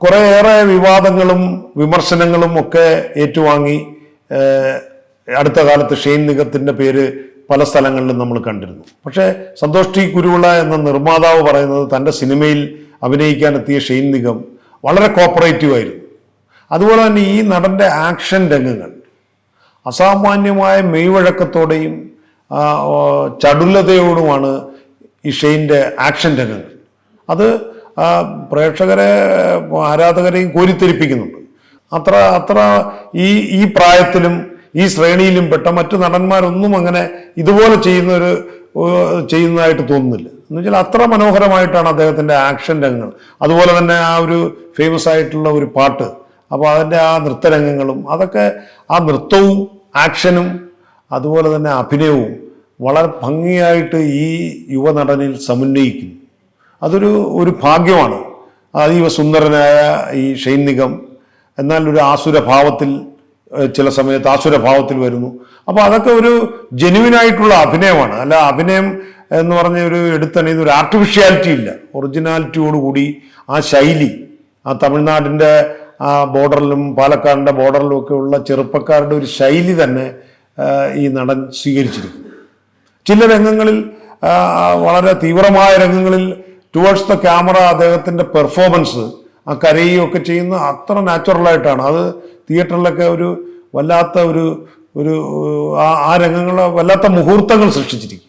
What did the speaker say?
കുറേയേറെ വിവാദങ്ങളും വിമർശനങ്ങളും ഒക്കെ ഏറ്റുവാങ്ങി അടുത്ത കാലത്ത് ഷെയ്ൻ നിഗത്തിന്റെ പേര് പല സ്ഥലങ്ങളിലും നമ്മൾ കണ്ടിരുന്നു. പക്ഷേ സന്തോഷ് ടി കുരുവിള എന്ന നിർമ്മാതാവ് പറയുന്നത് തൻ്റെ സിനിമയിൽ അഭിനയിക്കാനെത്തിയ ഷെയ്ൻ നിഗം വളരെ കോപ്പറേറ്റീവ് ആയിരുന്നു. അതുപോലെ തന്നെ ഈ നടൻ്റെ ആക്ഷൻ രംഗങ്ങൾ അസാമാന്യമായ മെയ്വഴക്കത്തോടെയും ചടുലതയോടുമാണ് ഈ ഷെയ്ൻ്റെ ആക്ഷൻ രംഗങ്ങൾ. അത് പ്രേക്ഷകരെ ആരാധകരെയും കോരിത്തെരിപ്പിക്കുന്നുണ്ട്. അത്ര ഈ പ്രായത്തിലും ഈ ശ്രേണിയിലും പെട്ട മറ്റു നടന്മാരൊന്നും അങ്ങനെ ഇതുപോലെ ചെയ്യുന്നതായിട്ട് തോന്നുന്നില്ല. എന്ന് വെച്ചാൽ അത്ര മനോഹരമായിട്ടാണ് അദ്ദേഹത്തിൻ്റെ ആക്ഷൻ രംഗങ്ങൾ. അതുപോലെ തന്നെ ആ ഒരു ഫേമസ് ആയിട്ടുള്ള ഒരു പാട്ട്, അപ്പോൾ അതിൻ്റെ ആ നൃത്തരംഗങ്ങളും അതൊക്കെ ആ നൃത്തവും ആക്ഷനും അതുപോലെ തന്നെ അഭിനയവും വളരെ ഭംഗിയായിട്ട് ഈ യുവനടനിൽ സമന്വയിക്കുന്നു. അതൊരു ഭാഗ്യമാണ്. അതീവ സുന്ദരനായ ഈ ഷെയ്ൻ നിഗം എന്നാൽ ഒരു ആസുരഭാവത്തിൽ ചില സമയത്ത് ആസുരഭാവത്തിൽ വരുന്നു. അപ്പോൾ അതൊക്കെ ഒരു ജെന്യുവിനായിട്ടുള്ള അഭിനയമാണ്. അല്ല അഭിനയം എന്ന് പറഞ്ഞ ഒരു എടുത്തണിയുന്ന ഒരു ആർട്ടിഫിഷ്യാലിറ്റി ഇല്ല. ഒറിജിനാലിറ്റിയോടുകൂടി ആ ശൈലി, ആ തമിഴ്നാടിൻ്റെ ആ ബോർഡറിലും പാലക്കാടിൻ്റെ ബോർഡറിലും ഒക്കെ ഉള്ള ചെറുപ്പക്കാരുടെ ഒരു ശൈലി തന്നെ ഈ നടൻ സ്വീകരിച്ചിരിക്കുന്നു. ചില രംഗങ്ങളിൽ വളരെ തീവ്രമായ രംഗങ്ങളിൽ ടുവേർഡ്സ് ദ ക്യാമറ അദ്ദേഹത്തിൻ്റെ പെർഫോമൻസ് ആ കരയുകയും ഒക്കെ ചെയ്യുന്ന അത്ര നാച്ചുറലായിട്ടാണ്. അത് തിയേറ്ററിലൊക്കെ ഒരു വല്ലാത്ത ഒരു ആ രംഗങ്ങൾ വല്ലാത്ത മുഹൂർത്തങ്ങൾ സൃഷ്ടിച്ചിരിക്കും.